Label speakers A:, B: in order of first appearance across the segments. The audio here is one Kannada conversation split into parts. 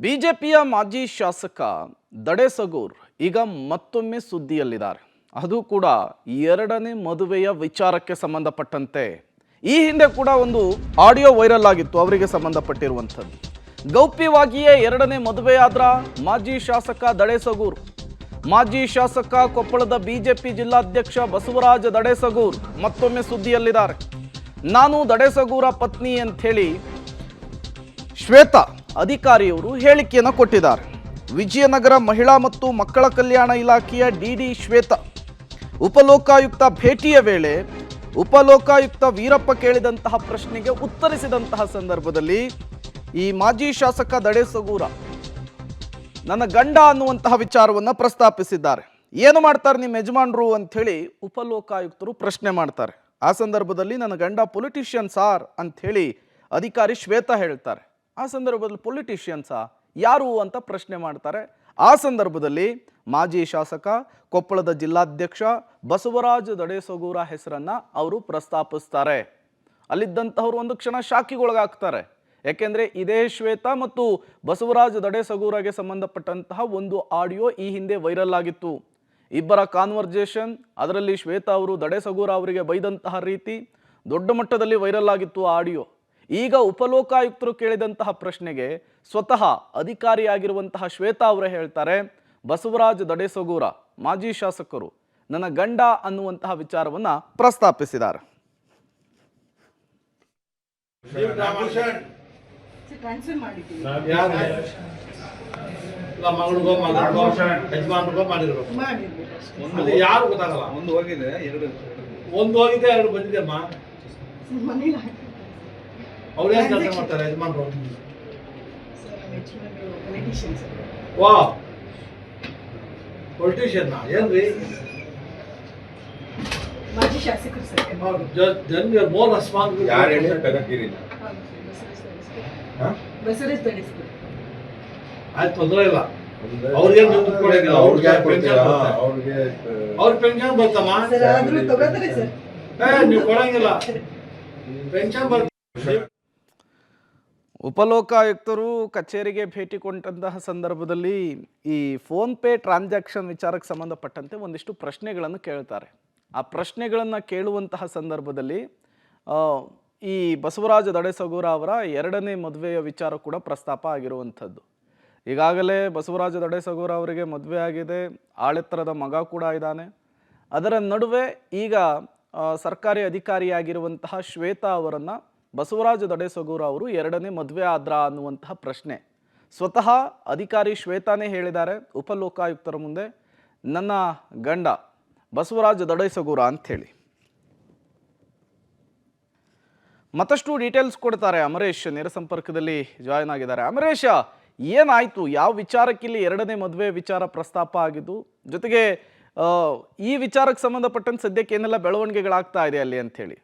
A: ಬಿಜೆಪಿಯ ಮಾಜಿ ಶಾಸಕ ದಡೇಸಗೂರ್ ಈಗ ಮತ್ತೊಮ್ಮೆ ಸುದ್ದಿಯಲ್ಲಿದ್ದಾರೆ. ಅದು ಕೂಡ ಎರಡನೇ ಮದುವೆಯ ವಿಚಾರಕ್ಕೆ ಸಂಬಂಧಪಟ್ಟಂತೆ. ಈ ಹಿಂದೆ ಕೂಡ ಒಂದು ಆಡಿಯೋ ವೈರಲ್ ಆಗಿತ್ತು ಅವರಿಗೆ ಸಂಬಂಧಪಟ್ಟಿರುವಂಥದ್ದು. ಗೌಪ್ಯವಾಗಿಯೇ ಎರಡನೇ ಮದುವೆಯಾದ್ರ ಮಾಜಿ ಶಾಸಕ ದಡೇಸಗೂರ್. ಮಾಜಿ ಶಾಸಕ ಕೊಪ್ಪಳದ ಬಿಜೆಪಿ ಜಿಲ್ಲಾಧ್ಯಕ್ಷ ಬಸವರಾಜ ದಡೇಸಗೂರ್ ಮತ್ತೊಮ್ಮೆ ಸುದ್ದಿಯಲ್ಲಿದ್ದಾರೆ. ನಾನು ದಡೇಸಗೂರ ಪತ್ನಿ ಅಂತ ಹೇಳಿ ಶ್ವೇತಾ ಅಧಿಕಾರಿಯವರು ಹೇಳಿಕೆಯನ್ನು ಕೊಟ್ಟಿದ್ದಾರೆ. ವಿಜಯನಗರ ಮಹಿಳಾ ಮತ್ತು ಮಕ್ಕಳ ಕಲ್ಯಾಣ ಇಲಾಖೆಯ ಡಿಡಿ ಶ್ವೇತಾ ಉಪಲೋಕಾಯುಕ್ತ ಭೇಟಿಯ ವೇಳೆ ಉಪಲೋಕಾಯುಕ್ತ ವೀರಪ್ಪ ಕೇಳಿದಂತಹ ಪ್ರಶ್ನೆಗೆ ಉತ್ತರಿಸಿದಂತಹ ಸಂದರ್ಭದಲ್ಲಿ ಈ ಮಾಜಿ ಶಾಸಕ ದಡೇಸಗೂರ ನನ್ನ ಗಂಡ ಅನ್ನುವಂತಹ ವಿಚಾರವನ್ನು ಪ್ರಸ್ತಾಪಿಸಿದ್ದಾರೆ. ಏನು ಮಾಡ್ತಾರೆ ನಿಮ್ಮ ಯಜಮಾನರು ಅಂಥೇಳಿ ಉಪಲೋಕಾಯುಕ್ತರು ಪ್ರಶ್ನೆ ಮಾಡ್ತಾರೆ. ಆ ಸಂದರ್ಭದಲ್ಲಿ ನನ್ನ ಗಂಡ ಪೊಲಿಟಿಷಿಯನ್ ಸಾರ್ ಅಂಥೇಳಿ ಅಧಿಕಾರಿ ಶ್ವೇತಾ ಹೇಳ್ತಾರೆ. ಆ ಸಂದರ್ಭದಲ್ಲಿ ಪೊಲಿಟಿಷಿಯನ್ಸಾ ಯಾರು ಅಂತ ಪ್ರಶ್ನೆ ಮಾಡ್ತಾರೆ. ಆ ಸಂದರ್ಭದಲ್ಲಿ ಮಾಜಿ ಶಾಸಕ ಕೊಪ್ಪಳದ ಜಿಲ್ಲಾಧ್ಯಕ್ಷ ಬಸವರಾಜ ದಡೇಸಗೂರ ಹೆಸರನ್ನ ಅವರು ಪ್ರಸ್ತಾಪಿಸ್ತಾರೆ. ಅಲ್ಲಿದ್ದಂತಹವರು ಒಂದು ಕ್ಷಣ ಶಾಕಿಗೊಳಗಾಗ್ತಾರೆ. ಯಾಕೆಂದ್ರೆ ಇದೇ ಶ್ವೇತಾ ಮತ್ತು ಬಸವರಾಜ ದಡೇಸಗೂರಗೆ ಸಂಬಂಧಪಟ್ಟಂತಹ ಒಂದು ಆಡಿಯೋ ಈ ಹಿಂದೆ ವೈರಲ್ ಆಗಿತ್ತು. ಇಬ್ಬರ ಕಾನ್ವರ್ಜೇಷನ್, ಅದರಲ್ಲಿ ಶ್ವೇತಾ ಅವರು ದಡೇಸಗೂರ ಅವರಿಗೆ ಬೈದಂತಹ ರೀತಿ ದೊಡ್ಡ ಮಟ್ಟದಲ್ಲಿ ವೈರಲ್ ಆಗಿತ್ತು ಆ ಆಡಿಯೋ. ಈಗ ಉಪಲೋಕಾಯುಕ್ತರು ಕೇಳಿದಂತಹ ಪ್ರಶ್ನೆಗೆ ಸ್ವತಃ ಅಧಿಕಾರಿಯಾಗಿರುವಂತಹ ಶ್ವೇತಾ ಅವರೇ ಹೇಳ್ತಾರೆ, ಬಸವರಾಜ ದಡೇಸಗೂರ ಮಾಜಿ ಶಾಸಕರು ನನ್ನ ಗಂಡ ಅನ್ನುವಂತಹ ವಿಚಾರವನ್ನ ಪ್ರಸ್ತಾಪಿಸಿದ್ದಾರೆ.
B: ಯಾರು ಗೊತ್ತಾಗಲ್ಲ. ಒಂದು ಹೋಗಿದೆ, ಎರಡು ಬಂದಿದೆ ಅಮ್ಮ. ಅವ್ರೇನ್ ಕೆಲಸ ಮಾಡ್ತಾರೆ ಯಜಮಾನ್ರು? ವಾ, ಪೊಲಿಟಿಷಿಯನ್ ಏನ್ರಿ?
C: ಮಾಜಿ ಶಾಸಕರು ಸರ್.
B: Jan more responsible.
D: ಯಾರು ಹೇಳಿ ಕನಕಗಿರಿ?
C: ಬಸವರಾಜ್ ದಡೇಸಗೂರ್.
B: ಆಯ್ತು, ತೊಂದರೆ ಇಲ್ಲ. ಅವ್ರಿಗೆ ದುಡ್ಡು ಕೊಡಂಗಿಲ್ಲ. ಅವ್ರಿಗೆ ಪೆನ್ಷನ್ ಬರ್ತಮ್ಮ.
C: ಸರ್ ಆದ್ರೂ ತಗೋತಾರೆ ಸರ್.
B: ನೀವು ಕೊಡಂಗಿಲ್ಲ, ಪೆನ್ಷನ್ ಬರ್ತದೆ.
A: ಉಪಲೋಕಾಯುಕ್ತರು ಕಚೇರಿಗೆ ಭೇಟಿ ಕೊಟ್ಟಂತಹ ಸಂದರ್ಭದಲ್ಲಿ ಈ ಫೋನ್ ಪೇ ಟ್ರಾನ್ಸಾಕ್ಷನ್ ವಿಚಾರಕ್ಕೆ ಸಂಬಂಧಪಟ್ಟಂತೆ ಒಂದಿಷ್ಟು ಪ್ರಶ್ನೆಗಳನ್ನು ಕೇಳ್ತಾರೆ. ಆ ಪ್ರಶ್ನೆಗಳನ್ನು ಕೇಳುವಂತಹ ಸಂದರ್ಭದಲ್ಲಿ ಈ ಬಸವರಾಜ ದಡೇಸಗೂರ ಅವರ ಎರಡನೇ ಮದುವೆಯ ವಿಚಾರ ಕೂಡ ಪ್ರಸ್ತಾಪ ಆಗಿರುವಂಥದ್ದು. ಈಗಾಗಲೇ ಬಸವರಾಜ ದಡೇಸಗೂರ ಅವರಿಗೆ ಮದುವೆ ಆಗಿದೆ, ಆಳೆತ್ತರದ ಮಗ ಕೂಡ ಇದ್ದಾನೆ. ಅದರ ನಡುವೆ ಈಗ ಸರ್ಕಾರಿ ಅಧಿಕಾರಿಯಾಗಿರುವಂತಹ ಶ್ವೇತಾ ಅವರನ್ನು ಬಸವರಾಜ ದಡೇಸಗೂರ ಅವರು ಎರಡನೇ ಮದುವೆ ಆದ್ರ ಅನ್ನುವಂತಹ ಪ್ರಶ್ನೆ ಸ್ವತಃ ಅಧಿಕಾರಿ ಶ್ವೇತಾನೇ ಹೇಳಿದ್ದಾರೆ ಉಪಲೋಕಾಯುಕ್ತರ ಮುಂದೆ, ನನ್ನ ಗಂಡ ಬಸವರಾಜ ದಡೇಸಗೂರ ಅಂಥೇಳಿ. ಮತ್ತಷ್ಟು ಡೀಟೇಲ್ಸ್ ಕೊಡ್ತಾರೆ ಅಮರೇಶ್, ನೇರ ಸಂಪರ್ಕದಲ್ಲಿ ಜಾಯ್ನ್ ಆಗಿದ್ದಾರೆ. ಅಮರೇಶ, ಏನಾಯಿತು? ಯಾವ ವಿಚಾರಕ್ಕೆ ಇಲ್ಲಿ ಎರಡನೇ ಮದುವೆ ವಿಚಾರ ಪ್ರಸ್ತಾಪ ಆಗಿದ್ದು, ಜೊತೆಗೆ ಈ ವಿಚಾರಕ್ಕೆ ಸಂಬಂಧಪಟ್ಟಂತೆ ಸದ್ಯಕ್ಕೆ ಏನೆಲ್ಲ ಬೆಳವಣಿಗೆಗಳಾಗ್ತಾ ಇದೆ ಅಲ್ಲಿ ಅಂಥೇಳಿ?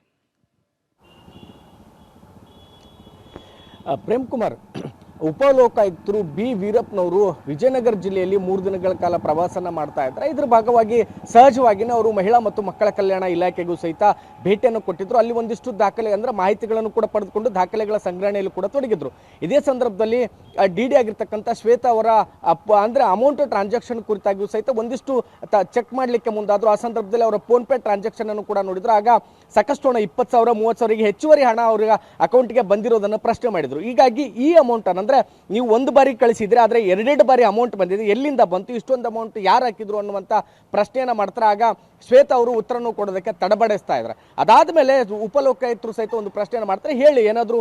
E: ಪ್ರೇಮ್ ಕುಮಾರ್, ಉಪಲೋಕಾಯುಕ್ತರು ಬಿ ವೀರಪ್ಪನವರು ವಿಜಯನಗರ ಜಿಲ್ಲೆಯಲ್ಲಿ 3 ದಿನಗಳ ಕಾಲ ಪ್ರವಾಸನ ಮಾಡ್ತಾ ಇದ್ದಾರೆ. ಇದರ ಭಾಗವಾಗಿ ಸಹಜವಾಗಿಯೇ ಅವರು ಮಹಿಳಾ ಮತ್ತು ಮಕ್ಕಳ ಕಲ್ಯಾಣ ಇಲಾಖೆಗೂ ಸಹಿತ ಭೇಟಿಯನ್ನು ಕೊಟ್ಟಿದ್ರು. ಅಲ್ಲಿ ಒಂದಿಷ್ಟು ದಾಖಲೆ ಅಂದರೆ ಮಾಹಿತಿಗಳನ್ನು ಕೂಡ ಪಡೆದುಕೊಂಡು ದಾಖಲೆಗಳ ಸಂಗ್ರಹಣೆಯಲ್ಲಿ ಕೂಡ ತೊಡಗಿದ್ರು. ಇದೇ ಸಂದರ್ಭದಲ್ಲಿ ಡಿ ಆಗಿರ್ತಕ್ಕಂಥ ಶ್ವೇತಾ ಅವರ ಅಂದರೆ ಅಮೌಂಟ್ ಟ್ರಾನ್ಸಾಕ್ಷನ್ ಕುರಿತಾಗಿಯೂ ಸಹಿತ ಒಂದಿಷ್ಟು ಚೆಕ್ ಮಾಡಲಿಕ್ಕೆ ಮುಂದಾದರು. ಆ ಸಂದರ್ಭದಲ್ಲಿ ಅವರ ಫೋನ್ ಪೇ ಟ್ರಾನ್ಸಾಕ್ಷನ್ ಅನ್ನು ಕೂಡ ನೋಡಿದ್ರು. ಆಗ ಸಾಕಷ್ಟು ಹಣ 20,000 30,000 ಹೆಚ್ಚುವರಿ ಹಣ ಅವರ ಅಕೌಂಟ್ಗೆ ಬಂದಿರೋದನ್ನು ಪ್ರಶ್ನೆ ಮಾಡಿದರು. ಹೀಗಾಗಿ ಈ ಅಮೌಂಟ್ ಅಂದರೆ ನೀವು ಒಂದು ಬಾರಿ ಕಳಿಸಿದ್ರೆ ಆದರೆ 2 ಬಾರಿ ಅಮೌಂಟ್ ಬಂದಿದೆ, ಎಲ್ಲಿಂದ ಬಂತು, ಇಷ್ಟೊಂದು ಅಮೌಂಟ್ ಯಾರು ಹಾಕಿದ್ರು ಅನ್ನುವಂಥ ಪ್ರಶ್ನೆಯನ್ನು ಮಾಡ್ತಾರೆ. ಆಗ ಶ್ವೇತಾ ಅವರು ಉತ್ತರವನ್ನು ಕೊಡೋದಕ್ಕೆ ತಡಬಡಿಸ್ತಾ ಇದ್ದಾರೆ. ಅದಾದಮೇಲೆ ಉಪಲೋಕಾಯುಕ್ತರು ಸಹಿತ ಒಂದು ಪ್ರಶ್ನೆಯನ್ನು ಮಾಡ್ತಾರೆ, ಹೇಳಿ ಏನಾದರೂ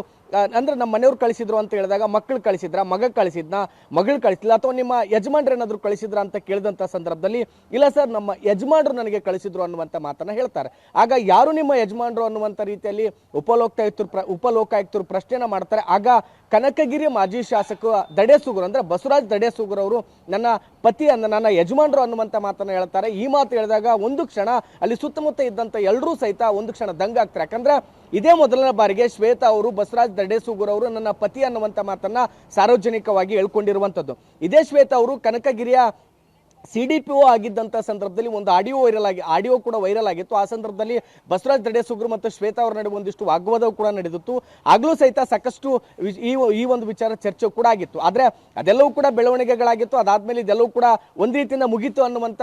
E: ಅಂದರೆ ನಮ್ಮ ಮನೆಯವ್ರು ಕಳಿಸಿದ್ರು ಅಂತ ಹೇಳಿದಾಗ ಮಕ್ಕಳು ಕಳಿಸಿದ್ರ, ಮಗ ಕಳಿಸಿದ್ನ, ಮಗಳು ಕಳಿಸಿಲ್ಲ, ಅಥವಾ ನಿಮ್ಮ ಯಜಮಾನ್ರು ಏನಾದರೂ ಕಳಿಸಿದ್ರ ಅಂತ ಕೇಳಿದಂಥ ಸಂದರ್ಭದಲ್ಲಿ ಇಲ್ಲ ಸರ್ ನಮ್ಮ ಯಜಮಾನ್ರು ನನಗೆ ಕಳಿಸಿದ್ರು ಅನ್ನುವಂಥ ಮಾತನ್ನು ಹೇಳ್ತಾರೆ. ಆಗ ಯಾರು ನಿಮ್ಮ ಯಜಮಾನ್ರು ಅನ್ನುವಂಥ ರೀತಿಯಲ್ಲಿ ಉಪಲೋಕಾಯುಕ್ತರು ಪ್ರಶ್ನೆಯನ್ನು ಮಾಡ್ತಾರೆ. ಆಗ ಕನಕಗಿರಿ ಮಾಜಿ ಶಾಸಕ ದಡೇಸಗೂರ್ ಅಂದರೆ ಬಸವರಾಜ್ ದಡೇಸಗೂರ್ ಅವರು ನನ್ನ ಪತಿ ನನ್ನ ಯಜಮಾನ್ರು ಅನ್ನುವಂಥ ಮಾತನ್ನು ಹೇಳ್ತಾರೆ. ಈ ಮಾತು ಹೇಳಿದಾಗ ಒಂದು ಕ್ಷಣ ಅಲ್ಲಿ ಸುತ್ತಮುತ್ತ ಇದ್ದಂಥ ಎಲ್ಲರೂ ಸಹಿತ ಒಂದು ಕ್ಷಣ ದಂಗಾಗ್ತಾರೆ. ಯಾಕಂದ್ರೆ ಇದೇ ಮೊದಲನೇ ಬಾರಿಗೆ ಶ್ವೇತಾ ಅವರು ಬಸವರಾಜ್ ದಡೇಸಗೂರ್ ಅವರು ನನ್ನ ಪತಿ ಅನ್ನುವಂಥ ಮಾತನ್ನ ಸಾರ್ವಜನಿಕವಾಗಿ ಹೇಳ್ಕೊಂಡಿರುವಂಥದ್ದು. ಇದೇ ಶ್ವೇತಾ ಅವರು ಕನಕಗಿರಿಯ CDPO ಆಗಿದ್ದಂಥ ಸಂದರ್ಭದಲ್ಲಿ ಒಂದು ಆಡಿಯೋ ಕೂಡ ವೈರಲ್ ಆಗಿತ್ತು. ಆ ಸಂದರ್ಭದಲ್ಲಿ ಬಸವರಾಜ್ ದಡೇಸುಗ್ರು ಮತ್ತು ಶ್ವೇತಾ ಅವರ ನಡುವೆ ಒಂದಿಷ್ಟು ವಾಗ್ವಾದ ಕೂಡ ನಡೆದಿತ್ತು. ಆಗ್ಲೂ ಸಹಿತ ಸಾಕಷ್ಟು ಈ ಒಂದು ವಿಚಾರ ಚರ್ಚೆ ಕೂಡ ಆಗಿತ್ತು. ಆದ್ರೆ ಅದೆಲ್ಲವೂ ಕೂಡ ಬೆಳವಣಿಗೆಗಳಾಗಿತ್ತು. ಅದಾದ್ಮೇಲೆ ಇದೆಲ್ಲವೂ ಕೂಡ ಒಂದ್ ರೀತಿಯಿಂದ ಮುಗಿತು ಅನ್ನುವಂತ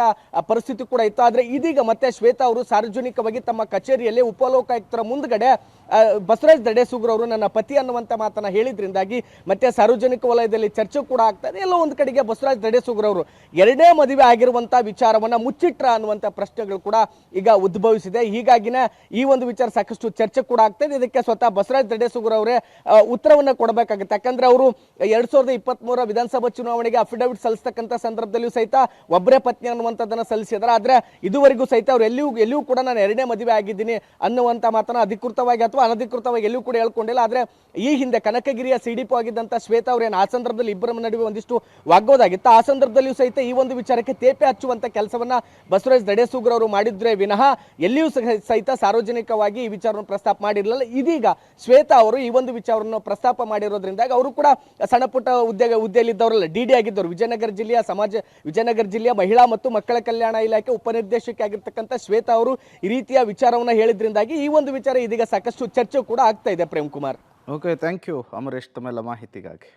E: ಪರಿಸ್ಥಿತಿ ಕೂಡ ಇತ್ತು. ಆದ್ರೆ ಇದೀಗ ಮತ್ತೆ ಶ್ವೇತಾ ಅವರು ಸಾರ್ವಜನಿಕವಾಗಿ ತಮ್ಮ ಕಚೇರಿಯಲ್ಲಿ ಉಪಲೋಕಾಯುಕ್ತರ ಮುಂದ್ಗಡೆ ಬಸವರಾಜ್ ದಡೇಸುಗ್ರು ಅವರು ನನ್ನ ಪತಿ ಅನ್ನುವಂತ ಮಾತನ್ನ ಹೇಳಿದ್ರಿಂದಾಗಿ ಮತ್ತೆ ಸಾರ್ವಜನಿಕ ವಲಯದಲ್ಲಿ ಚರ್ಚೆ ಕೂಡ ಆಗ್ತಾ ಇದೆ. ಎಲ್ಲೋ ಒಂದು ಕಡೆಗೆ ಬಸವರಾಜ್ ದಡೇಸುಗ್ರು ಅವರು ಎರಡನೇ ಮದುವೆ ಆಗಿರುವಂತಹ ವಿಚಾರವನ್ನ ಮುಚ್ಚಿಟ್ರ ಅನ್ನುವಂತ ಪ್ರಶ್ನೆಗಳು ಕೂಡ ಈಗ ಉದ್ಭವಿಸಿದೆ. ಹೀಗಾಗಿನೇ ಈ ಒಂದು ವಿಚಾರ ಸಾಕಷ್ಟು ಚರ್ಚೆ ಕೂಡ ಆಗ್ತಾ ಇದೆ. ಇದಕ್ಕೆ ಸ್ವತಃ ಬಸವರಾಜ್ ದಡೇಸುಗ್ರು ಅವರೇ ಉತ್ತರವನ್ನ ಕೊಡಬೇಕಾಗುತ್ತೆ. ಯಾಕಂದ್ರೆ ಅವರು 2023 ವಿಧಾನಸಭಾ ಚುನಾವಣೆಗೆ ಅಫಿಡವಿಟ್ ಸಲ್ಲಿಸ್ತಕ್ಕಂಥ ಸಂದರ್ಭದಲ್ಲಿಯೂ ಸಹಿತ ಒಬ್ಬರೇ ಪತ್ನಿ ಅನ್ನುವಂಥದ್ದನ್ನ ಸಲ್ಲಿಸಿದ್ದಾರೆ. ಆದ್ರೆ ಇದುವರೆಗೂ ಸಹಿತ ಅವ್ರು ಎಲ್ಲಿಯೂ ಕೂಡ ನಾನು ಎರಡನೇ ಮದುವೆ ಆಗಿದ್ದೀನಿ ಅನ್ನುವಂಥ ಮಾತನ್ನ ಅಧಿಕೃತವಾಗಿ ಅಥವಾ ಅನಧಿಕೃತವಾಗಿ ಎಲ್ಲೂ ಕೂಡ ಹೇಳ್ಕೊಂಡಿಲ್ಲ. ಆದ್ರೆ ಈ ಹಿಂದೆ ಕನಕಗಿರಿಯ CDPO ಆಗಿದ್ದಂಥ ಶ್ವೇತಾ ಅವರೇನು ಆ ಸಂದರ್ಭದಲ್ಲಿ ಇಬ್ಬರ ನಡುವೆ ಒಂದಿಷ್ಟು ವಾಗ್ವಾದ ಆಗಿತ್ತು. ಆ ಸಂದರ್ಭದಲ್ಲಿಯೂ ಸಹಿತ ಈ ಒಂದು ವಿಚಾರಕ್ಕೆ ತೇಪೆ ಹಚ್ಚುವಂತ ಕೆಲಸವನ್ನ ಬಸವರಾಜ್ ದಡೇಸುಗ್ರು ಅವರು ಮಾಡಿದ್ರೆ ವಿನಃ ಎಲ್ಲಿಯೂ ಸಹಿತ ಸಾರ್ವಜನಿಕವಾಗಿ ಈ ವಿಚಾರವನ್ನು ಪ್ರಸ್ತಾಪ ಮಾಡಿರಲಿಲ್ಲ. ಇದೀಗ ಶ್ವೇತಾ ಅವರು ಈ ಒಂದು ವಿಚಾರವನ್ನು ಪ್ರಸ್ತಾಪ ಮಾಡಿರೋದ್ರಿಂದ ಅವರು ಕೂಡ ಸಣ್ಣ ಪುಟ್ಟ ಹುದ್ದೆಯಲ್ಲಿದ್ದವರಲ್ಲ, DD ಆಗಿದ್ದವರು. ವಿಜಯನಗರ ಜಿಲ್ಲೆಯ ಮಹಿಳಾ ಮತ್ತು ಮಕ್ಕಳ ಕಲ್ಯಾಣ ಇಲಾಖೆ ಉಪನಿರ್ದೇಶಕಿ ಆಗಿರ್ತಕ್ಕಂಥ ಶ್ವೇತಾ ಅವರು ಈ ರೀತಿಯ ವಿಚಾರವನ್ನು ಹೇಳಿದ್ರಿಂದಾಗಿ ಈ ಒಂದು ವಿಚಾರ ಇದೀಗ ಸಾಕಷ್ಟು ಚರ್ಚೆ ಕೂಡ ಆಗ್ತಾ ಇದೆ. Prem Kumar,
A: okay, thank you Amaresh ತಮ್ಮೆಲ್ಲ ಮಾಹಿತಿಗಾಗಿ.